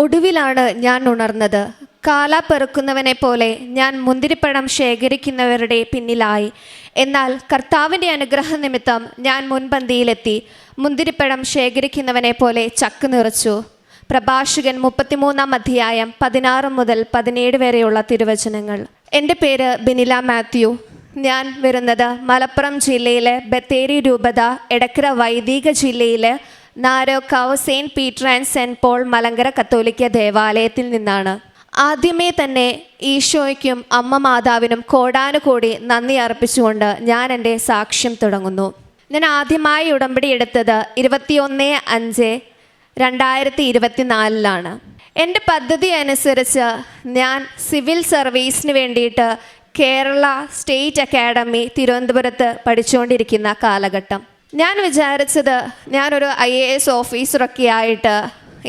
ഒടുവിലാണ് ഞാൻ ഉണർന്നത്. കാല പെറുക്കുന്നവനെ പോലെ ഞാൻ മുന്തിരിപ്പഴം ശേഖരിക്കുന്നവരുടെ പിന്നിലായി. എന്നാൽ കർത്താവിൻ്റെ അനുഗ്രഹ നിമിത്തം ഞാൻ മുൻപന്തിയിലെത്തി മുന്തിരിപ്പഴം ശേഖരിക്കുന്നവനെ പോലെ ചക്ക് നിറച്ചു. പ്രഭാഷകൻ 33 അധ്യായം 16 മുതൽ 17 വരെയുള്ള തിരുവചനങ്ങൾ. എൻ്റെ പേര് ബിനില മാത്യു. ഞാൻ വരുന്നത് മലപ്പുറം ജില്ലയിലെ ബത്തേരി രൂപത, എടക്കര വൈദിക ജില്ലയിലെ Narokkavu saint Peter and saint Paul Malankara കത്തോലിക്ക ദേവാലയത്തിൽ നിന്നാണ്. ആദ്യമേ തന്നെ ഈശോയ്ക്കും അമ്മ മാതാവിനും കോടാനുകോടി നന്ദി അർപ്പിച്ചുകൊണ്ട് ഞാൻ എൻ്റെ സാക്ഷ്യം തുടങ്ങുന്നു. ഞാൻ ആദ്യമായി ഉടമ്പടി എടുത്തത് 21/5/2024 എൻ്റെ പദ്ധതി അനുസരിച്ച് ഞാൻ സിവിൽ സർവീസിന് വേണ്ടിയിട്ട് കേരള സ്റ്റേറ്റ് അക്കാഡമി തിരുവനന്തപുരത്ത് പഠിച്ചുകൊണ്ടിരിക്കുന്ന കാലഘട്ടം. ഞാൻ വിചാരിച്ചത് ഞാനൊരു IAS ഓഫീസറൊക്കെ ആയിട്ട്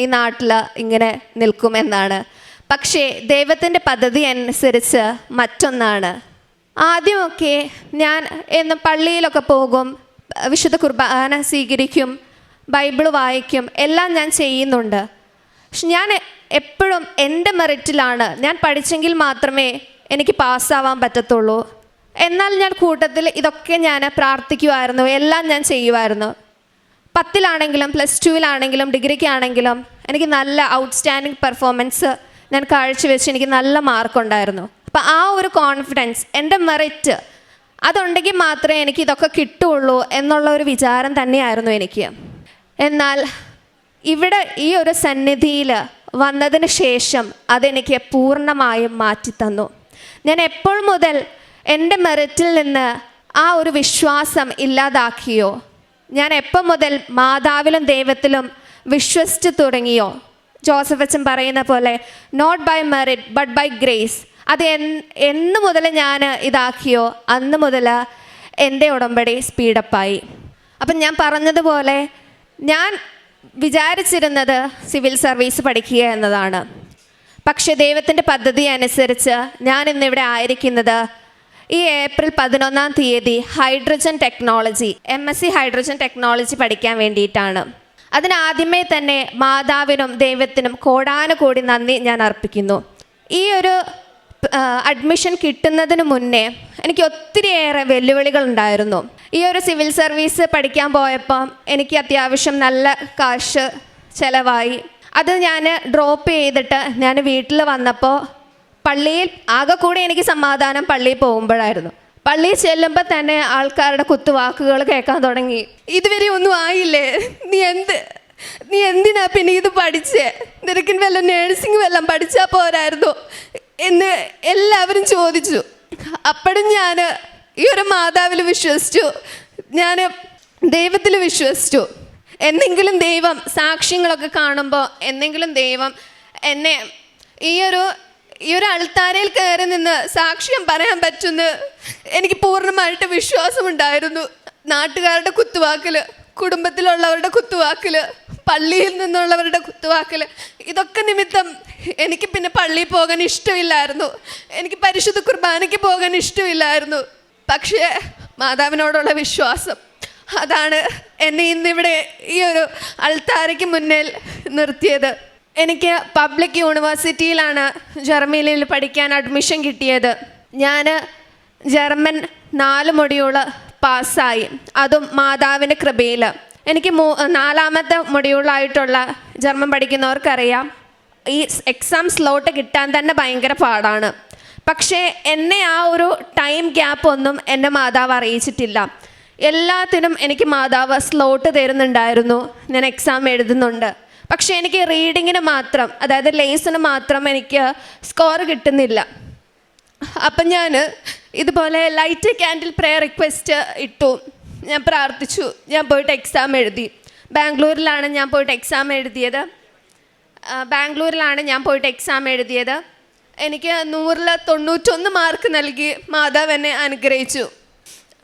ഈ നാട്ടിൽ ഇങ്ങനെ നിൽക്കുമെന്നാണ്. പക്ഷേ ദൈവത്തിൻ്റെ പദ്ധതി അനുസരിച്ച് മറ്റൊന്നാണ്. ആദ്യമൊക്കെ ഞാൻ എന്നും പള്ളിയിലൊക്കെ പോകും, വിശുദ്ധ കുർബാന സ്വീകരിക്കും, ബൈബിൾ വായിക്കും, എല്ലാം ഞാൻ ചെയ്യുന്നുണ്ട്. പക്ഷെ ഞാൻ എപ്പോഴും എൻ്റെ മെറിറ്റിലാണ്. ഞാൻ പഠിച്ചെങ്കിൽ മാത്രമേ എനിക്ക് പാസ്സാവാൻ പറ്റത്തുള്ളൂ. എന്നാൽ ഞാൻ കൂട്ടത്തിൽ ഇതൊക്കെ ഞാൻ പ്രാർത്ഥിക്കുമായിരുന്നു, എല്ലാം ഞാൻ ചെയ്യുമായിരുന്നു. 10ലാണെങ്കിലും +2-ലാണെങ്കിലും ഡിഗ്രിക്കാണെങ്കിലും എനിക്ക് നല്ല ഔട്ട്സ്റ്റാൻഡിങ് പെർഫോമൻസ് ഞാൻ കാഴ്ചവെച്ച് എനിക്ക് നല്ല മാർക്കുണ്ടായിരുന്നു. അപ്പം ആ ഒരു കോൺഫിഡൻസ്, എൻ്റെ മെറിറ്റ് അതുണ്ടെങ്കിൽ മാത്രമേ എനിക്ക് ഇതൊക്കെ കിട്ടുള്ളൂ എന്നുള്ള ഒരു വിചാരം തന്നെയായിരുന്നു എനിക്ക്. എന്നാൽ ഇവിടെ ഈ ഒരു സന്നിധിയിൽ വന്നതിന് ശേഷം അതെനിക്ക് പൂർണ്ണമായും മാറ്റിത്തന്നു. ഞാൻ എപ്പോൾ മുതൽ എൻ്റെ മെറിറ്റിൽ നിന്ന് ആ ഒരു വിശ്വാസം ഇല്ലാതാക്കിയോ, ഞാൻ എപ്പോൾ മുതൽ മാതാവിലും ദൈവത്തിലും വിശ്വസിച്ച് തുടങ്ങിയോ, ജോസഫ് അച്ഛൻ പറയുന്ന പോലെ not by merit but by grace, അത് എന്ന് മുതൽ ഞാൻ ഇതാക്കിയോ അന്ന് മുതൽ എൻ്റെ ഉടമ്പടി സ്പീഡപ്പായി. അപ്പം ഞാൻ പറഞ്ഞതുപോലെ ഞാൻ വിചാരിച്ചിരുന്നത് സിവിൽ സർവീസ് പഠിക്കുക എന്നതാണ്. പക്ഷേ ദൈവത്തിൻ്റെ പദ്ധതി അനുസരിച്ച് ഞാൻ ഇന്നിവിടെ ആയിരിക്കുന്നത് ഈ April 11 hydrogen technology MSc hydrogen technology പഠിക്കാൻ വേണ്ടിയിട്ടാണ്. അതിനാദ്യമേ തന്നെ മാതാവിനും ദൈവത്തിനും കോടാനുകോടി നന്ദി ഞാൻ അർപ്പിക്കുന്നു. ഈ ഒരു അഡ്മിഷൻ കിട്ടുന്നതിന് മുന്നേ എനിക്ക് ഒത്തിരിയേറെ വെല്ലുവിളികൾ ഉണ്ടായിരുന്നു. ഈ ഒരു സിവിൽ സർവീസ് പഠിക്കാൻ പോയപ്പം എനിക്ക് അത്യാവശ്യം നല്ല കാശ് ചിലവായി. അത് ഞാൻ ഡ്രോപ്പ് ചെയ്തിട്ട് ഞാൻ വീട്ടിൽ വന്നപ്പോൾ പള്ളിയിൽ ആകെ കൂടി എനിക്ക് സമാധാനം പള്ളിയിൽ പോകുമ്പോഴായിരുന്നു. പള്ളിയിൽ ചെല്ലുമ്പോൾ തന്നെ ആൾക്കാരുടെ കുത്തുവാക്കുകൾ കേൾക്കാൻ തുടങ്ങി. ഇതുവരെ ഒന്നും ആയില്ലേ, നീ എന്തിനാ പിന്നെ ഇത് പഠിച്ചേ, നിനക്ക് വല്ല നേഴ്സിംഗ് വല്ലതും പഠിച്ചാൽ പോരായിരുന്നു എന്ന് എല്ലാവരും ചോദിച്ചു. അപ്പോഴും ഞാൻ ഈ ഒരു മാതാവിൽ വിശ്വസിച്ചു, ഞാൻ ദൈവത്തിൽ വിശ്വസിച്ചു. എന്തെങ്കിലും ദൈവം സാക്ഷ്യങ്ങളൊക്കെ കാണുമ്പോൾ എന്തെങ്കിലും ദൈവം എന്നെ ഈ ഒരു അൾത്താരയിൽ കയറി നിന്ന് സാക്ഷ്യം പറയാൻ പറ്റുമെന്ന് എനിക്ക് പൂർണ്ണമായിട്ട് വിശ്വാസമുണ്ടായിരുന്നു. നാട്ടുകാരുടെ കുത്തുവാക്കിൽ, കുടുംബത്തിലുള്ളവരുടെ കുത്തുവാക്കിൽ, പള്ളിയിൽ നിന്നുള്ളവരുടെ കുത്തുവാക്കിൽ, ഇതൊക്കെ നിമിത്തം എനിക്ക് പിന്നെ പള്ളിയിൽ പോകാൻ ഇഷ്ടമില്ലായിരുന്നു. എനിക്ക് പരിശുദ്ധ കുർബാനയ്ക്ക് പോകാൻ ഇഷ്ടമില്ലായിരുന്നു. പക്ഷേ മാതാവിനോടുള്ള വിശ്വാസം അതാണ് എന്നെ ഇന്നിവിടെ ഈ ഒരു അൾത്താരയ്ക്ക് മുന്നിൽ നിർത്തിയത്. എനിക്ക് പബ്ലിക് യൂണിവേഴ്സിറ്റിയിലാണ് ജർമ്മനിയിൽ പഠിക്കാൻ അഡ്മിഷൻ കിട്ടിയത്. ഞാൻ ജർമ്മൻ 4 മൊഡ്യൂള് പാസ്സായി, അതും മാതാവിൻ്റെ കൃപയിൽ. എനിക്ക് 4ാമത്തെ മൊഡ്യൂളായിട്ടുള്ള ജർമ്മൻ പഠിക്കുന്നവർക്കറിയാം, ഈ എക്സാം സ്ലോട്ട് കിട്ടാൻ തന്നെ ഭയങ്കര പാടാണ്. പക്ഷേ എന്നെ ആ ഒരു ടൈം ഗ്യാപ്പ് ഒന്നും എൻ്റെ മാതാവ് അറിയിച്ചിട്ടില്ല. എല്ലാത്തിനും എനിക്ക് മാതാവ് സ്ലോട്ട് തരുന്നുണ്ടായിരുന്നു. ഞാൻ എക്സാം എഴുതുന്നുണ്ട്. പക്ഷേ എനിക്ക് റീഡിങ്ങിന് മാത്രം, അതായത് ലേസിന് മാത്രം എനിക്ക് സ്കോർ കിട്ടുന്നില്ല. അപ്പം ഞാൻ ഇതുപോലെ ലൈറ്റ് ക്യാൻഡിൽ പ്രെയർ റിക്വസ്റ്റ് ഇട്ടു. ഞാൻ പ്രാർത്ഥിച്ചു. ഞാൻ പോയിട്ട് എക്സാം എഴുതി. ബാംഗ്ലൂരിലാണ് ഞാൻ പോയിട്ട് എക്സാം എഴുതിയത്. എനിക്ക് 100-ൽ 91 മാർക്ക് നൽകി മാതാവ് എന്നെ അനുഗ്രഹിച്ചു.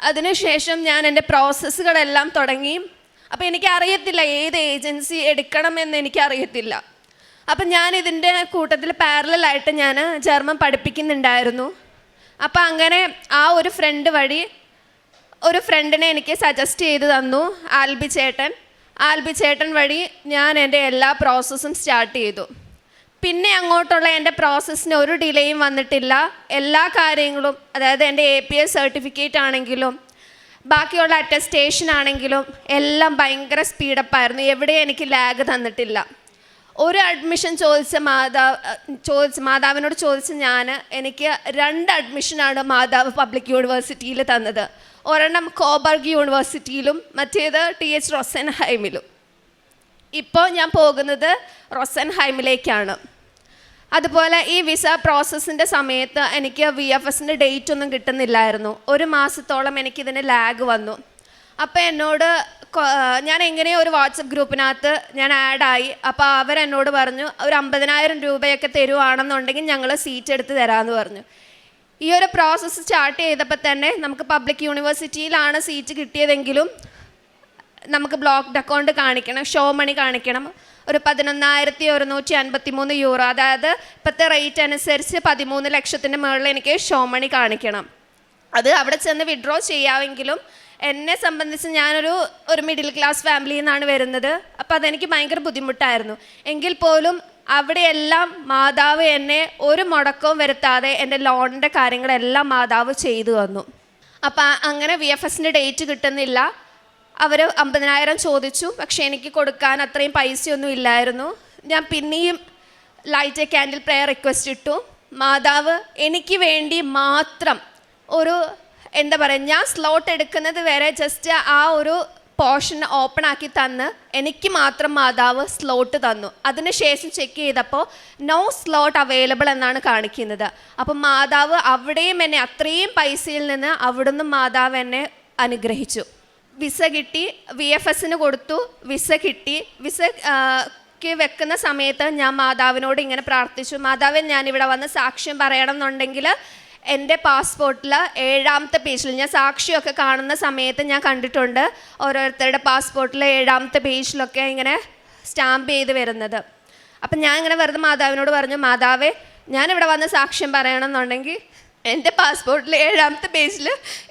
അതിനുശേഷം ഞാൻ എൻ്റെ പ്രോസസ്സുകളെല്ലാം തുടങ്ങി. അപ്പോൾ എനിക്കറിയത്തില്ല ഏത് ഏജൻസി എടുക്കണമെന്ന് എനിക്കറിയത്തില്ല. അപ്പം ഞാൻ ഇതിൻ്റെ കൂട്ടത്തിൽ പാരലായിട്ട് ഞാൻ ജർമ്മൻ പഠിപ്പിക്കുന്നുണ്ടായിരുന്നു. അപ്പം അങ്ങനെ ആ ഒരു ഫ്രണ്ട് വഴി ഒരു ഫ്രണ്ടിനെ എനിക്ക് സജസ്റ്റ് ചെയ്ത് തന്നു, ആൽബി ചേട്ടൻ വഴി ഞാൻ എൻ്റെ എല്ലാ പ്രോസസ്സും സ്റ്റാർട്ട് ചെയ്തു. പിന്നെ അങ്ങോട്ടുള്ള എൻ്റെ പ്രോസസ്സിന് ഒരു ഡിലേയും വന്നിട്ടില്ല. എല്ലാ കാര്യങ്ങളും, അതായത് എൻ്റെ APS സർട്ടിഫിക്കറ്റ് ആണെങ്കിലും ബാക്കിയുള്ള അറ്റസ്റ്റേഷൻ ആണെങ്കിലും എല്ലാം ഭയങ്കര സ്പീഡപ്പായിരുന്നു. എവിടെയും എനിക്ക് ലാഗ് തന്നിട്ടില്ല. ഒരു അഡ്മിഷൻ മാതാവിനോട് ചോദിച്ച എനിക്ക് 2 അഡ്മിഷനാണ് മാതാവ് പബ്ലിക് യൂണിവേഴ്സിറ്റിയിൽ തന്നത്. ഒരെണ്ണം കോബർഗ് യൂണിവേഴ്സിറ്റിയിലും മറ്റേത് TH റൊസൻഹൈമിലും. ഇപ്പോൾ ഞാൻ പോകുന്നത് റൊസൻഹൈമിലേക്കാണ്. അതുപോലെ ഈ വിസ പ്രോസസ്സിൻ്റെ സമയത്ത് എനിക്ക് VFSൻ്റെ ഡേറ്റ് ഒന്നും കിട്ടുന്നില്ലായിരുന്നു. 1 മാസത്തോളം എനിക്കിതിന് ലാഗ് വന്നു. അപ്പോൾ എന്നോട് ഞാൻ എങ്ങനെയോ ഒരു വാട്സപ്പ് ഗ്രൂപ്പിനകത്ത് ഞാൻ ആഡായി. അപ്പോൾ അവരെന്നോട് പറഞ്ഞു, ഒരു 50,000 രൂപയൊക്കെ തരുവാണെന്നുണ്ടെങ്കിൽ ഞങ്ങൾ സീറ്റ് എടുത്ത് തരാമെന്ന് പറഞ്ഞു. ഈ ഒരു പ്രോസസ്സ് സ്റ്റാർട്ട് ചെയ്തപ്പോൾ തന്നെ നമുക്ക് പബ്ലിക് യൂണിവേഴ്സിറ്റിയിലാണ് സീറ്റ് കിട്ടിയതെങ്കിലും നമുക്ക് ബ്ലോക്ക്ഡ് അക്കൗണ്ട് കാണിക്കണം, ഷോ മണി കാണിക്കണം. ഒരു 11,153 യൂറോ, അതായത് ഇപ്പോഴത്തെ റേറ്റ് അനുസരിച്ച് 13 ലക്ഷത്തിൻ്റെ മുകളിൽ എനിക്ക് ഷോ മണി കാണിക്കണം. അത് അവിടെ ചെന്ന് വിഡ്രോ ചെയ്യാമെങ്കിലും എന്നെ സംബന്ധിച്ച് ഞാനൊരു മിഡിൽ ക്ലാസ് ഫാമിലിയിൽ നിന്നാണ് വരുന്നത്. അപ്പോൾ അതെനിക്ക് ഭയങ്കര ബുദ്ധിമുട്ടായിരുന്നു. എങ്കിൽ പോലും അവിടെയെല്ലാം മാതാവ് എന്നെ ഒരു മുടക്കവും വരുത്താതെ എൻ്റെ ലോണിൻ്റെ കാര്യങ്ങളെല്ലാം മാതാവ് ചെയ്തു തന്നു. അപ്പോൾ അങ്ങനെ VFSൻ്റെ ഡേറ്റ് കിട്ടുന്നില്ല. അവർ 50,000 ചോദിച്ചു. പക്ഷേ എനിക്ക് കൊടുക്കാൻ അത്രയും പൈസയൊന്നും ഇല്ലായിരുന്നു. ഞാൻ പിന്നെയും light A candle prayer request ഇട്ടു. മാതാവ് എനിക്ക് വേണ്ടി മാത്രം എന്താ പറയുക, ഞാൻ സ്ലോട്ട് എടുക്കുന്നത് വരെ ജസ്റ്റ് ആ ഒരു പോർഷൻ ഓപ്പൺ ആക്കി തന്ന് എനിക്ക് മാത്രം മാതാവ് സ്ലോട്ട് തന്നു. അതിനുശേഷം ചെക്ക് ചെയ്തപ്പോൾ നോ സ്ലോട്ട് അവൈലബിൾ എന്നാണ് കാണിക്കുന്നത്. അപ്പം മാതാവ് അവിടെയും എന്നെ അത്രയും പൈസയിൽ നിന്ന് അവിടുന്ന് മാതാവ് എന്നെ അനുഗ്രഹിച്ചു. വിസ കിട്ടി, VFSന് കൊടുത്തു, വിസ കിട്ടി. വിസക്ക് വെക്കുന്ന സമയത്ത് ഞാൻ മാതാവിനോട് ഇങ്ങനെ പ്രാർത്ഥിച്ചു, മാതാവേ ഞാനിവിടെ വന്ന് സാക്ഷ്യം പറയണം എന്നുണ്ടെങ്കിൽ എൻ്റെ പാസ്പോർട്ടിൽ 7ാമത്തെ പേജിൽ, ഞാൻ സാക്ഷിയൊക്കെ കാണുന്ന സമയത്ത് ഞാൻ കണ്ടിട്ടുണ്ട് ഓരോരുത്തരുടെ പാസ്പോർട്ടിൽ 7ാമത്തെ പേജിലൊക്കെ ഇങ്ങനെ സ്റ്റാമ്പ് ചെയ്ത് വരുന്നത്. അപ്പം ഞാൻ ഇങ്ങനെ വെറുതെ മാതാവിനോട് പറഞ്ഞു, മാതാവേ ഞാനിവിടെ വന്ന് സാക്ഷ്യം പറയണം എന്നുണ്ടെങ്കിൽ എൻ്റെ പാസ്പോർട്ടിൽ 7ാമത്തെ പേജിൽ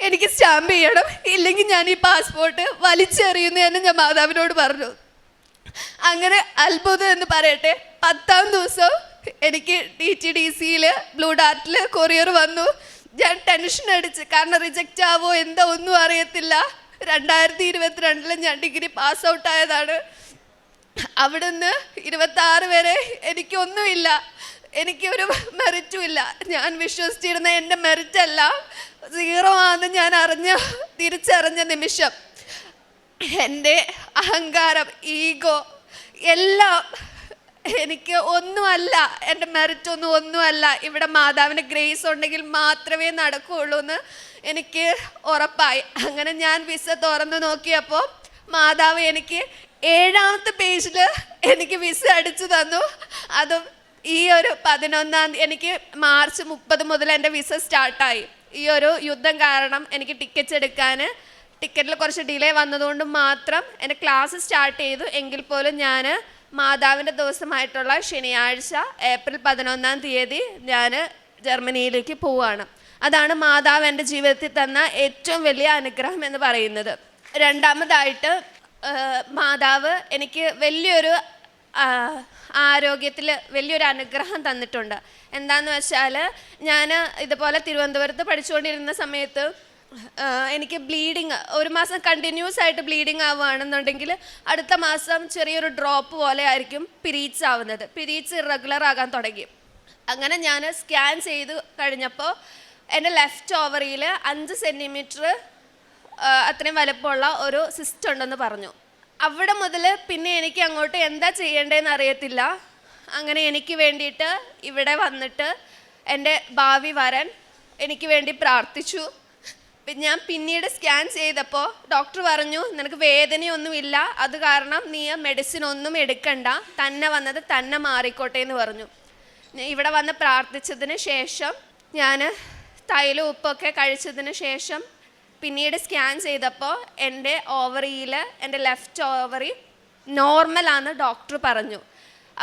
എനിക്ക് സ്റ്റാമ്പ് ചെയ്യണം, ഇല്ലെങ്കിൽ ഞാൻ ഈ പാസ്പോർട്ട് വലിച്ചെറിയുന്നു എന്ന് ഞാൻ മാതാവിനോട് പറഞ്ഞു. അങ്ങനെ അത്ഭുതം എന്ന് പറയട്ടെ, 10ാം ദിവസം എനിക്ക് DTDCയിൽ ബ്ലൂ ഡാർട്ടിൽ കൊറിയർ വന്നു. ഞാൻ ടെൻഷൻ അടിച്ച്, കാരണം റിജക്റ്റ് ആവോ എന്താ ഒന്നും അറിയത്തില്ല. 2022 ഞാൻ ഡിഗ്രി പാസ് ഔട്ടായതാണ്. അവിടുന്ന് 26 വരെ എനിക്കൊന്നുമില്ല, എനിക്കൊരു മെറിറ്റും ഇല്ല. ഞാൻ വിശ്വസിച്ചിരുന്ന എൻ്റെ മെറിറ്റല്ല, 0 ആണെന്ന് ഞാൻ തിരിച്ചറിഞ്ഞ നിമിഷം എൻ്റെ അഹങ്കാരം, ഈഗോ എല്ലാം എനിക്ക് ഒന്നുമല്ല, എൻ്റെ മെറിറ്റൊന്നും ഒന്നുമല്ല. ഇവിടെ മാതാവിൻ്റെ ഗ്രേസ് ഉണ്ടെങ്കിൽ മാത്രമേ നടക്കുകയുള്ളൂ എന്ന് എനിക്ക് ഉറപ്പായി. അങ്ങനെ ഞാൻ വിസ തുറന്ന് നോക്കിയപ്പോൾ മാതാവ് എനിക്ക് 7ാമത്തെ പേജിൽ എനിക്ക് വിസ അടിച്ചു തന്നു. അതും ഈ ഒരു 11-ാം തീയതി. എനിക്ക് മാർച്ച് 30 മുതൽ എൻ്റെ വിസ സ്റ്റാർട്ടായി. ഈ ഒരു യുദ്ധം കാരണം എനിക്ക് ടിക്കറ്റിൽ കുറച്ച് ഡിലേ വന്നതുകൊണ്ട് മാത്രം എൻ്റെ ക്ലാസ് സ്റ്റാർട്ട് ചെയ്തു. എങ്കിൽ പോലും ഞാൻ മാതാവിൻ്റെ ദിവസമായിട്ടുള്ള ശനിയാഴ്ച ഏപ്രിൽ 11-ാം തീയതി ഞാൻ ജർമ്മനിയിലേക്ക് പോവുകയാണ്. അതാണ് മാതാവ് എൻ്റെ ജീവിതത്തിൽ തന്ന ഏറ്റവും വലിയ അനുഗ്രഹം എന്ന് പറയുന്നത്. രണ്ടാമതായിട്ട് മാതാവ് എനിക്ക് വലിയൊരു ആരോഗ്യത്തിൽ വലിയൊരു അനുഗ്രഹം തന്നിട്ടുണ്ട്. എന്താണെന്ന് വെച്ചാൽ ഞാൻ ഇതുപോലെ തിരുവനന്തപുരത്ത് പഠിച്ചുകൊണ്ടിരുന്ന സമയത്ത് എനിക്ക് ബ്ലീഡിങ് 1 മാസം കണ്ടിന്യൂസ് ആയിട്ട് ബ്ലീഡിങ് ആവുകയാണെന്നുണ്ടെങ്കിൽ അടുത്ത മാസം ചെറിയൊരു ഡ്രോപ്പ് പോലെ ആയിരിക്കും പീരീഡ്സ് ആവുന്നത്. പീരീഡ്സ് ഇറഗുലർ ആകാൻ തുടങ്ങി. അങ്ങനെ ഞാൻ സ്കാൻ ചെയ്ത് കഴിഞ്ഞപ്പോൾ എൻ്റെ ലെഫ്റ്റ് ഓവറിയിൽ 5 സെൻറ്റിമീറ്റർ അത്രയും വലുപ്പമുള്ള ഒരു സിസ്റ്റ് ഉണ്ടെന്ന് പറഞ്ഞു. അവിടെ മുതൽ പിന്നെ എനിക്ക് അങ്ങോട്ട് എന്താ ചെയ്യേണ്ടതെന്ന് അറിയത്തില്ല. അങ്ങനെ എനിക്ക് വേണ്ടിയിട്ട് ഇവിടെ വന്നിട്ട് എൻ്റെ ഭാവി വരൻ എനിക്ക് വേണ്ടി പ്രാർത്ഥിച്ചു. ഞാൻ പിന്നീട് സ്കാൻ ചെയ്തപ്പോൾ ഡോക്ടർ പറഞ്ഞു, നിനക്ക് വേദനയൊന്നുമില്ല, അത് കാരണം നീ മെഡിസിൻ ഒന്നും എടുക്കണ്ട, തന്നെ വന്നത് തന്നെ മാറിക്കോട്ടെ എന്ന് പറഞ്ഞു. ഇവിടെ വന്ന് പ്രാർത്ഥിച്ചതിന് ശേഷം ഞാൻ തൈലും ഉപ്പൊക്കെ കഴിച്ചതിന് ശേഷം പിന്നീട് സ്കാൻ ചെയ്തപ്പോൾ എൻ്റെ ഓവറിയിൽ എൻ്റെ ലെഫ്റ്റ് ഓവറി നോർമലാണെന്ന് ഡോക്ടർ പറഞ്ഞു.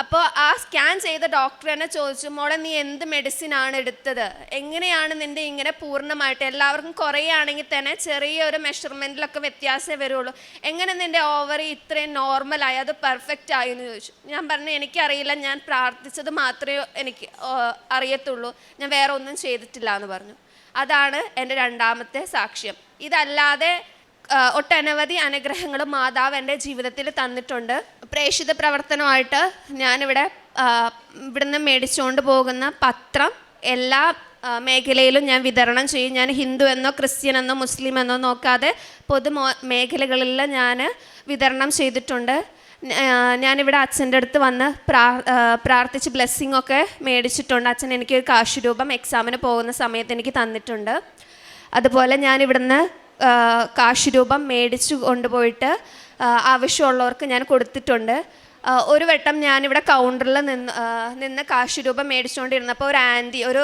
അപ്പോൾ ആ സ്കാൻ ചെയ്ത ഡോക്ടർ തന്നെ ചോദിച്ചു, മോളെ നീ എന്ത് മെഡിസിനാണ് എടുത്തത്, എങ്ങനെയാണ് നിൻ്റെ ഇങ്ങനെ പൂർണ്ണമായിട്ട്, എല്ലാവർക്കും കുറയുകയാണെങ്കിൽ തന്നെ ചെറിയൊരു മെഷർമെൻറ്റിലൊക്കെ വ്യത്യാസമേ വരുള്ളൂ, എങ്ങനെ നിൻ്റെ ഓവറി ഇത്രയും നോർമലായി, അത് പെർഫെക്റ്റ് ആയി എന്ന് ചോദിച്ചു. ഞാൻ പറഞ്ഞു എനിക്കറിയില്ല, ഞാൻ പ്രാർത്ഥിച്ചത് മാത്രമേ എനിക്ക് അറിയത്തുള്ളൂ, ഞാൻ വേറെ ഒന്നും ചെയ്തിട്ടില്ല എന്ന് പറഞ്ഞു. അതാണ് എൻ്റെ രണ്ടാമത്തെ സാക്ഷ്യം. ഇതല്ലാതെ ഒട്ടനവധി അനുഗ്രഹങ്ങൾ മാതാവ് എൻ്റെ ജീവിതത്തിൽ തന്നിട്ടുണ്ട്. പ്രേക്ഷിത പ്രവർത്തനമായിട്ട് ഞാനിവിടെ ഇവിടുന്ന് മേടിച്ചുകൊണ്ട് പോകുന്ന പത്രം എല്ലാ മേഖലയിലും ഞാൻ വിതരണം ചെയ്യും. ഞാൻ ഹിന്ദു എന്നോ ക്രിസ്ത്യൻ എന്നോ മുസ്ലിം എന്നോ നോക്കാതെ മേഖലകളിൽ ഞാൻ വിതരണം ചെയ്തിട്ടുണ്ട്. ഞാനിവിടെ അച്ഛൻ്റെ അടുത്ത് വന്ന് പ്രാർത്ഥിച്ച് ബ്ലെസ്സിങ് ഒക്കെ മേടിച്ചിട്ടുണ്ട്. അച്ഛൻ എനിക്കൊരു കാശുരൂപം എക്സാമിന് പോകുന്ന സമയത്ത് എനിക്ക് തന്നിട്ടുണ്ട്. അതുപോലെ ഞാനിവിടുന്ന് കാശുരൂപം മേടിച്ചു കൊണ്ടുപോയിട്ട് ആവശ്യമുള്ളവർക്ക് ഞാൻ കൊടുത്തിട്ടുണ്ട്. ഒരു വട്ടം ഞാനിവിടെ കൗണ്ടറിൽ നിന്ന് കാശുരൂപം മേടിച്ചുകൊണ്ടിരുന്നപ്പോൾ ഒരു ആൻറ്റി, ഒരു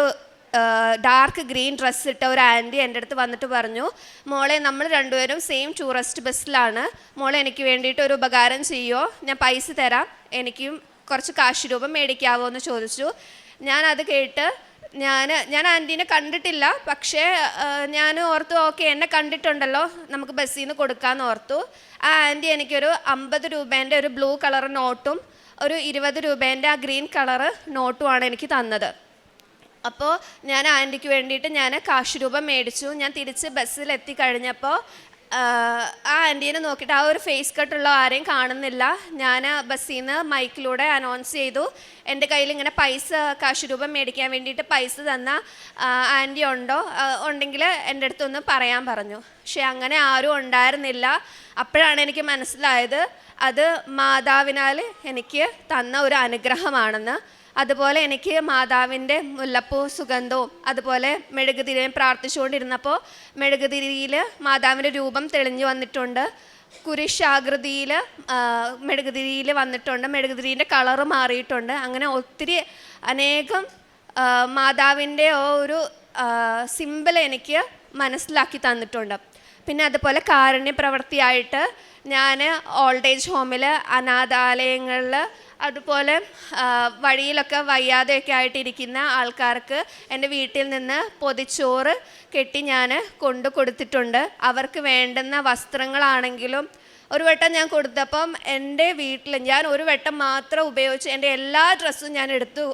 ഡാർക്ക് ഗ്രീൻ ഡ്രസ്സ് ഇട്ട ഒരു ആൻറ്റി എൻ്റെ അടുത്ത് വന്നിട്ട് പറഞ്ഞു, മോളെ നമ്മൾ രണ്ടുപേരും സെയിം ടൂറിസ്റ്റ് ബസ്സിലാണ്, മോളെ എനിക്ക് വേണ്ടിയിട്ട് ഒരു ഉപകാരം ചെയ്യുമോ, ഞാൻ പൈസ തരാം, എനിക്കും കുറച്ച് കാശുരൂപം മേടിക്കാവോ എന്ന് ചോദിച്ചു. ഞാനത് കേട്ട് ഞാൻ ആൻറ്റീനെ കണ്ടിട്ടില്ല, പക്ഷേ ഞാൻ ഓർത്തു ഓക്കെ എന്നെ കണ്ടിട്ടുണ്ടല്ലോ, നമുക്ക് ബസ്സിൽ നിന്ന് കൊടുക്കാമെന്ന് ഓർത്തു. ആ ആൻറ്റി എനിക്കൊരു 50 രൂപേൻ്റെ ഒരു ബ്ലൂ കളർ നോട്ടും ഒരു 20 രൂപേൻ്റെ ആ ഗ്രീൻ കളർ നോട്ടുമാണ് എനിക്ക് തന്നത്. അപ്പോൾ ഞാൻ ആൻറ്റിക്ക് വേണ്ടിയിട്ട് ഞാൻ കാശുരൂപം മേടിച്ചു. ഞാൻ തിരിച്ച് ബസ്സിൽ എത്തിക്കഴിഞ്ഞപ്പോൾ ആ ആൻറ്റീനെ നോക്കിയിട്ട് ആ ഒരു ഫേസ് കട്ടുള്ള ആരെയും കാണുന്നില്ല. ഞാൻ ബസ്സിൽ നിന്ന് മൈക്കിലൂടെ അനൗൺസ് ചെയ്തു, എൻ്റെ കയ്യിൽ ഇങ്ങനെ കാശുരൂപം മേടിക്കാൻ വേണ്ടിയിട്ട് പൈസ തന്ന ആൻറ്റി ഉണ്ടെങ്കിൽ എൻ്റെ അടുത്തൊന്ന് പറയാൻ പറഞ്ഞു. പക്ഷെ അങ്ങനെ ആരും ഉണ്ടായിരുന്നില്ല. അപ്പോഴാണ് എനിക്ക് മനസ്സിലായത് അത് മാതാവിനാൽ എനിക്ക് തന്ന ഒരു അനുഗ്രഹമാണെന്ന്. അതുപോലെ എനിക്ക് മാതാവിൻ്റെ മുല്ലപ്പൂ സുഗന്ധവും അതുപോലെ മെഴുകുതിരിയും പ്രാർത്ഥിച്ചുകൊണ്ടിരുന്നപ്പോൾ മെഴുകുതിരിയിൽ മാതാവിൻ്റെ രൂപം തെളിഞ്ഞു വന്നിട്ടുണ്ട്. കുരിശാകൃതിയിൽ മെഴുകുതിരിയിൽ വന്നിട്ടുണ്ട്. മെഴുകുതിരീൻ്റെ കളറ് മാറിയിട്ടുണ്ട്. അങ്ങനെ ഒത്തിരി അനേകം മാതാവിൻ്റെ ഒരു സിമ്പിൾ എനിക്ക് മനസ്സിലാക്കി തന്നിട്ടുണ്ട്. പിന്നെ അതുപോലെ കാരുണ്യ പ്രവൃത്തിയായിട്ട് ഞാൻ ഓൾഡ് ഏജ് ഹോമിൽ, അനാഥാലയങ്ങളിൽ, അതുപോലെ വഴിയിലൊക്കെ വയ്യാതെയൊക്കെ ആയിട്ടിരിക്കുന്ന ആൾക്കാർക്ക് എൻ്റെ വീട്ടിൽ നിന്ന് പൊതിച്ചോറ് കെട്ടി ഞാൻ കൊണ്ടു കൊടുത്തിട്ടുണ്ട്. അവർക്ക് വേണ്ടുന്ന വസ്ത്രങ്ങളാണെങ്കിലും ഒരു വട്ടം ഞാൻ കൊടുത്തപ്പം എൻ്റെ വീട്ടിൽ ഞാൻ ഒരു വട്ടം മാത്രം ഉപയോഗിച്ച് എൻ്റെ എല്ലാ ഡ്രസ്സും ഞാൻ എടുത്തു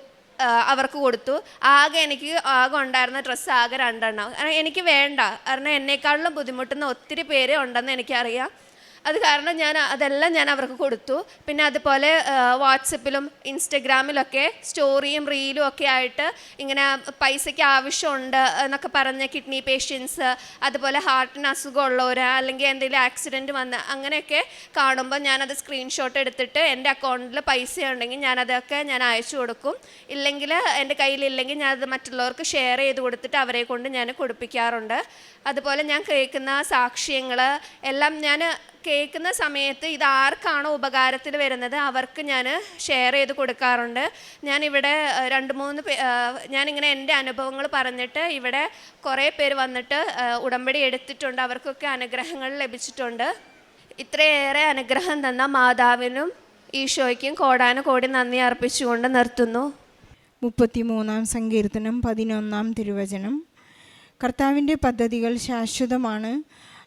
അവർക്ക് കൊടുത്തു. എനിക്ക് ഉണ്ടായിരുന്ന ഡ്രസ്സ് ആകെ 2 എണ്ണം. എനിക്ക് വേണ്ട, കാരണം എന്നെക്കാളിലും ബുദ്ധിമുട്ടുന്ന ഒത്തിരി പേര് ഉണ്ടെന്ന് എനിക്കറിയാം. അത് കാരണം അതെല്ലാം ഞാൻ അവർക്ക് കൊടുത്തു. പിന്നെ അതുപോലെ വാട്സപ്പിലും ഇൻസ്റ്റഗ്രാമിലൊക്കെ സ്റ്റോറിയും റീലും ഒക്കെ ആയിട്ട് ഇങ്ങനെ പൈസയ്ക്ക് ആവശ്യമുണ്ട് എന്നൊക്കെ പറഞ്ഞ് കിഡ്നി പേഷ്യൻസ്, അതുപോലെ ഹാർട്ടിന് അസുഖമുള്ളവർ, അല്ലെങ്കിൽ എന്തെങ്കിലും ആക്സിഡൻറ്റ് വന്ന് അങ്ങനെയൊക്കെ കാണുമ്പോൾ ഞാനത് സ്ക്രീൻഷോട്ട് എടുത്തിട്ട് എൻ്റെ അക്കൗണ്ടിൽ പൈസ ഉണ്ടെങ്കിൽ ഞാനതൊക്കെ അയച്ചു കൊടുക്കും. ഇല്ലെങ്കിൽ എൻ്റെ കയ്യിലില്ലെങ്കിൽ ഞാനത് മറ്റുള്ളവർക്ക് ഷെയർ ചെയ്ത് കൊടുത്തിട്ട് അവരെ കൊണ്ട് ഞാൻ കൊടുപ്പിക്കാറുണ്ട്. അതുപോലെ ഞാൻ കേൾക്കുന്ന സാക്ഷ്യങ്ങൾ എല്ലാം ഞാൻ കേൾക്കുന്ന സമയത്ത് ഇത് ആർക്കാണോ ഉപകാരത്തിൽ വരുന്നത് അവർക്ക് ഞാൻ ഷെയർ ചെയ്ത് കൊടുക്കാറുണ്ട്. ഞാനിവിടെ 2-3 ഞാനിങ്ങനെ എൻ്റെ അനുഭവങ്ങൾ പറഞ്ഞിട്ട് ഇവിടെ കുറേ പേര് വന്നിട്ട് ഉടമ്പടി എടുത്തിട്ടുണ്ട്. അവർക്കൊക്കെ അനുഗ്രഹങ്ങൾ ലഭിച്ചിട്ടുണ്ട്. ഇത്രയേറെ അനുഗ്രഹം തന്ന മാതാവിനും ഈശോയ്ക്കും കോടാനുകോടി നന്ദി അർപ്പിച്ചുകൊണ്ട് നിർത്തുന്നു. 33-ാം സങ്കീർത്തനം 11-ാം തിരുവചനം. കർത്താവിൻ്റെ പദ്ധതികൾ ശാശ്വതമാണ്,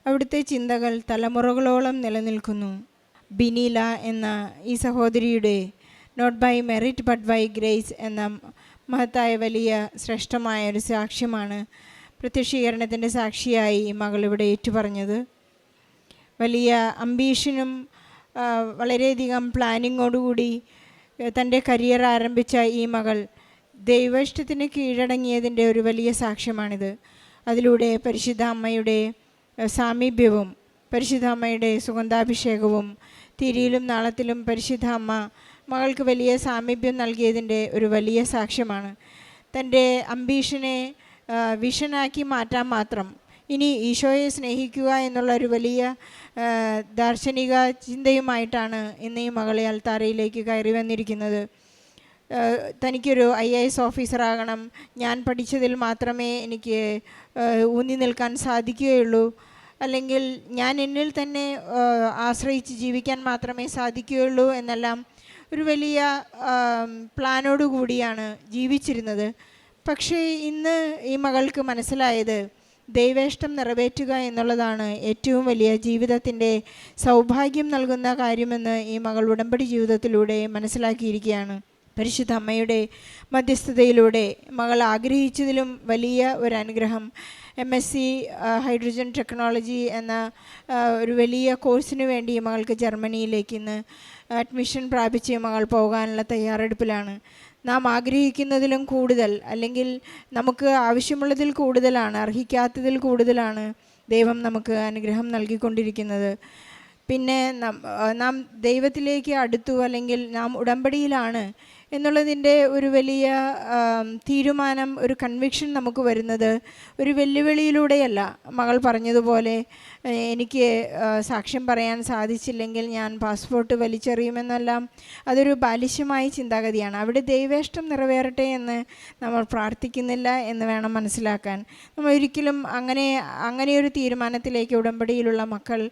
അവിടുത്തെ ചിന്തകൾ തലമുറകളോളം നിലനിൽക്കുന്നു. ബിനീല എന്ന ഈ സഹോദരിയുടെ not by merit but by grace എന്ന മഹത്തായ വലിയ ശ്രേഷ്ഠമായ ഒരു സാക്ഷ്യമാണ് പ്രത്യക്ഷീകരണത്തിൻ്റെ സാക്ഷിയായി ഈ മകൾ ഇവിടെ ഏറ്റുപറഞ്ഞത്. വലിയ അംബീഷനും വളരെയധികം പ്ലാനിങ്ങോടുകൂടി തൻ്റെ കരിയർ ആരംഭിച്ച ഈ മകൾ ദൈവഇഷ്ടത്തിന് കീഴടങ്ങിയതിൻ്റെ ഒരു വലിയ സാക്ഷ്യമാണിത്. അതിലൂടെ പരിശുദ്ധ അമ്മയുടെ സാമീപ്യവും പരിശുദ്ധ അമ്മയുടെ സുഗന്ധാഭിഷേകവും തിരിയിലും നാളത്തിലും പരിശുദ്ധ അമ്മ മകൾക്ക് വലിയ സാമീപ്യം നൽകിയതിൻ്റെ ഒരു വലിയ സാക്ഷ്യമാണ്. തൻ്റെ അംബീഷനെ വിഷനാക്കി മാറ്റാൻ മാത്രം ഇനി ഈശോയെ സ്നേഹിക്കുക എന്നുള്ളൊരു വലിയ ദാർശനിക ചിന്തയുമായിട്ടാണ് ഇന്ന് ഈ മകളെ അൽത്താരയിലേക്ക് കയറി വന്നിരിക്കുന്നത്. തനിക്കൊരു IAS ഓഫീസറാകണം, ഞാൻ പഠിച്ചതിൽ മാത്രമേ എനിക്ക് ഊന്നി നിൽക്കാൻ സാധിക്കുകയുള്ളൂ, അല്ലെങ്കിൽ ഞാൻ എന്നിൽ തന്നെ ആശ്രയിച്ച് ജീവിക്കാൻ മാത്രമേ സാധിക്കുകയുള്ളൂ എന്നെല്ലാം ഒരു വലിയ പ്ലാനോട് കൂടിയാണ് ജീവിച്ചിരുന്നത്. പക്ഷേ ഇന്ന് ഈ മകൾക്ക് മനസ്സിലായത് ദൈവേഷ്ടം നിറവേറ്റുക എന്നുള്ളതാണ് ഏറ്റവും വലിയ ജീവിതത്തിൻ്റെ സൗഭാഗ്യം നൽകുന്ന കാര്യമെന്ന് ഈ മകൾ ഉടമ്പടി ജീവിതത്തിലൂടെ മനസ്സിലാക്കിയിരിക്കുകയാണ്. പരിശുദ്ധ അമ്മയുടെ മധ്യസ്ഥതയിലൂടെ മകൾ ആഗ്രഹിച്ചതിലും വലിയ ഒരു അനുഗ്രഹം MSc ഹൈഡ്രജൻ ടെക്നോളജി എന്ന ഒരു വലിയ കോഴ്സിന് വേണ്ടി മകൾക്ക് ജർമ്മനിയിലേക്ക് ഇന്ന് അഡ്മിഷൻ പ്രാപിച്ച് മകൾ പോകാനുള്ള തയ്യാറെടുപ്പിലാണ്. നാം ആഗ്രഹിക്കുന്നതിലും കൂടുതൽ, അല്ലെങ്കിൽ നമുക്ക് ആവശ്യമുള്ളതിൽ കൂടുതലാണ്, അർഹിക്കാത്തതിൽ കൂടുതലാണ് ദൈവം നമുക്ക് അനുഗ്രഹം നൽകിക്കൊണ്ടിരിക്കുന്നത്. പിന്നെ നാം ദൈവത്തിലേക്ക് അടുത്തു, അല്ലെങ്കിൽ നാം ഉടമ്പടിയിലാണ് എന്നുള്ളതിൻ്റെ ഒരു വലിയ തീരുമാനം, ഒരു കൺവിക്ഷൻ നമുക്ക് വരുന്നത് ഒരു വെല്ലുവിളിയിലൂടെയല്ല. മകൾ പറഞ്ഞതുപോലെ എനിക്ക് സാക്ഷ്യം പറയാൻ സാധിച്ചില്ലെങ്കിൽ ഞാൻ പാസ്പോർട്ട് വലിച്ചെറിയുമെന്നെല്ലാം അതൊരു ബാലിശ്യമായ ചിന്താഗതിയാണ്. അവിടെ ദൈവേഷ്ടം നിറവേറട്ടെ എന്ന് നമ്മൾ പ്രാർത്ഥിക്കുന്നില്ല എന്ന് വേണം മനസ്സിലാക്കാൻ. നമ്മൾ ഒരിക്കലും അങ്ങനെയൊരു തീരുമാനത്തിലേക്ക് ഉടമ്പടിയിലുള്ള മക്കൾ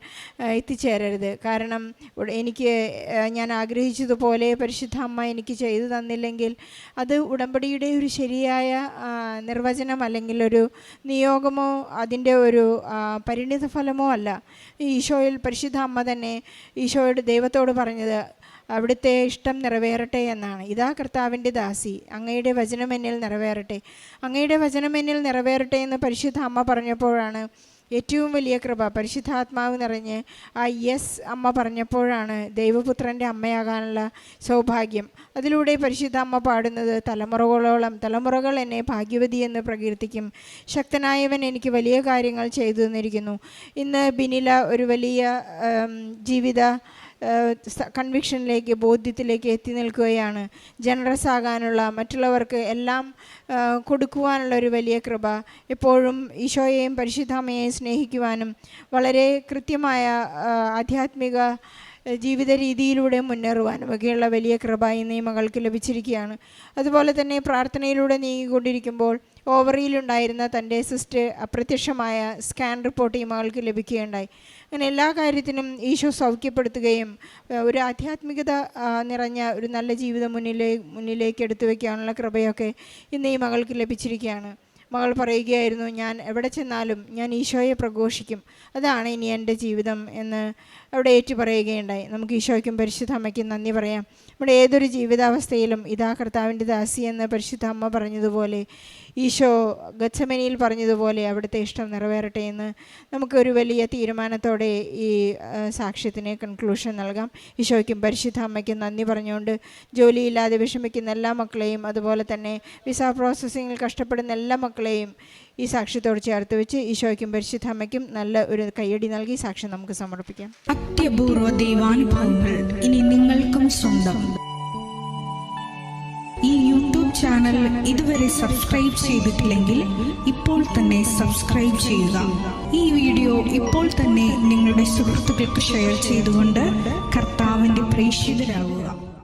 എത്തിച്ചേരരുത്. കാരണം ഞാൻ ആഗ്രഹിച്ചതുപോലെ പരിശുദ്ധ അമ്മ എനിക്ക് ചെയ്തു തന്നില്ലെങ്കിൽ അത് ഉടമ്പടിയുടെ ഒരു ശരിയായ നിർവചനം, അല്ലെങ്കിൽ ഒരു നിയോഗമോ അതിൻ്റെ ഒരു പരിണിത ഫലമോ അല്ല. ഈശോയിൽ പരിശുദ്ധ അമ്മ തന്നെ ഈശോയുടെ ദൈവത്തോട് പറഞ്ഞത് അവിടുത്തെ ഇഷ്ടം നിറവേറട്ടെ എന്നാണ്. ഇതാ കർത്താവിൻ്റെ ദാസി, അങ്ങയുടെ വചനം എന്നിൽ നിറവേറട്ടെ, അങ്ങയുടെ വചനം എന്നിൽ നിറവേറട്ടെ എന്ന് പരിശുദ്ധ അമ്മ പറഞ്ഞപ്പോഴാണ് ഏറ്റവും വലിയ കൃപ. പരിശുദ്ധാത്മാവ് നിറഞ്ഞ് ആ യെസ് അമ്മ പറഞ്ഞപ്പോഴാണ് ദൈവപുത്രൻ്റെ അമ്മയാകാനുള്ള സൗഭാഗ്യം. അതിലൂടെ പരിശുദ്ധ അമ്മ പാടുന്നത് തലമുറകൾ എന്നെ ഭാഗ്യവതി എന്ന് പ്രകീർത്തിക്കും, ശക്തനായവൻ എനിക്ക് വലിയ കാര്യങ്ങൾ ചെയ്തു തന്നിരിക്കുന്നു. ഇന്ന് ബിനില ഒരു വലിയ ജീവിത കൺവിക്ഷനിലേക്ക്, ബോധ്യത്തിലേക്ക് എത്തി നിൽക്കുകയാണ്. ജനറസ് ആകാനുള്ള, മറ്റുള്ളവർക്ക് എല്ലാം കൊടുക്കുവാനുള്ള ഒരു വലിയ കൃപ, എപ്പോഴും ഈശോയെയും പരിശുദ്ധാമ്മയെയും സ്നേഹിക്കുവാനും വളരെ കൃത്യമായ ആധ്യാത്മിക ജീവിത രീതിയിലൂടെ മുന്നേറുവാനും ഒക്കെയുള്ള വലിയ കൃപ ഇന്ന് ഈ മകൾക്ക് ലഭിച്ചിരിക്കുകയാണ്. അതുപോലെ തന്നെ പ്രാർത്ഥനയിലൂടെ നീങ്ങിക്കൊണ്ടിരിക്കുമ്പോൾ ഓവറിയിലുണ്ടായിരുന്ന തൻ്റെ സിസ്റ്റ് അപ്രത്യക്ഷമായ സ്കാൻ റിപ്പോർട്ട് ഈ മകൾക്ക് ലഭിക്കുകയുണ്ടായി. അങ്ങനെ എല്ലാ കാര്യത്തിനും ഈശോ സൗഖ്യപ്പെടുത്തുകയും ഒരു ആധ്യാത്മികത നിറഞ്ഞ ഒരു നല്ല ജീവിതം മുന്നിലേക്ക് എടുത്തു വയ്ക്കാനുള്ള കൃപയൊക്കെ ഇന്ന് ഈ മകൾക്ക് ലഭിച്ചിരിക്കുകയാണ്. മകൾ പറയുകയായിരുന്നു, ഞാൻ എവിടെ ചെന്നാലും ഞാൻ ഈശോയെ പ്രഘോഷിക്കും, അതാണ് ഇനി എൻ്റെ ജീവിതം എന്ന് അവിടെ ഏറ്റുപറയുകയുണ്ടായി. നമുക്ക് ഈശോയ്ക്കും പരിശുദ്ധ അമ്മയ്ക്കും നന്ദി പറയാം. നമ്മുടെ ഏതൊരു ജീവിതാവസ്ഥയിലും ഇതാ കർത്താവിൻ്റെ ദാസി എന്ന് പരിശുദ്ധ അമ്മ പറഞ്ഞതുപോലെ, ഈശോ ഗത്സമനിയിൽ പറഞ്ഞതുപോലെ അവിടുത്തെ ഇഷ്ടം നിറവേറട്ടെ എന്ന് നമുക്കൊരു വലിയ തീരുമാനത്തോടെ ഈ സാക്ഷ്യത്തിന് കൺക്ലൂഷൻ നൽകാം. ഈശോയ്ക്കും പരിശുദ്ധ അമ്മയ്ക്കും നന്ദി പറഞ്ഞുകൊണ്ട് ജോലിയില്ലാതെ വിഷമിക്കുന്ന എല്ലാ മക്കളെയും, അതുപോലെ തന്നെ വിസ പ്രോസസ്സിങ്ങിൽ കഷ്ടപ്പെടുന്ന എല്ലാ മക്കളെയും ഈ സാക്ഷ്യത്തോട് ചേർത്ത് വെച്ച് ഈശോയ്ക്കും പരിശുദ്ധ അമ്മയ്ക്കും നല്ല ഒരു കയ്യടി നൽകി സാക്ഷ്യം നമുക്ക് സമർപ്പിക്കാം. അത്യപൂർവ ദൈവാനുഭവങ്ങൾ ഇനി നിങ്ങൾക്കും സ്വന്തം. ഈ യൂട്യൂബ് ചാനൽ ഇതുവരെ സബ്സ്ക്രൈബ് ചെയ്തിട്ടില്ലെങ്കിൽ ഇപ്പോൾ തന്നെ സബ്സ്ക്രൈബ് ചെയ്യുക. ഈ വീഡിയോ ഇപ്പോൾ തന്നെ നിങ്ങളുടെ സുഹൃത്തുക്കൾക്ക് ഷെയർ ചെയ്തുകൊണ്ട് കർത്താവിൻ്റെ പ്രേക്ഷിതരാകുക.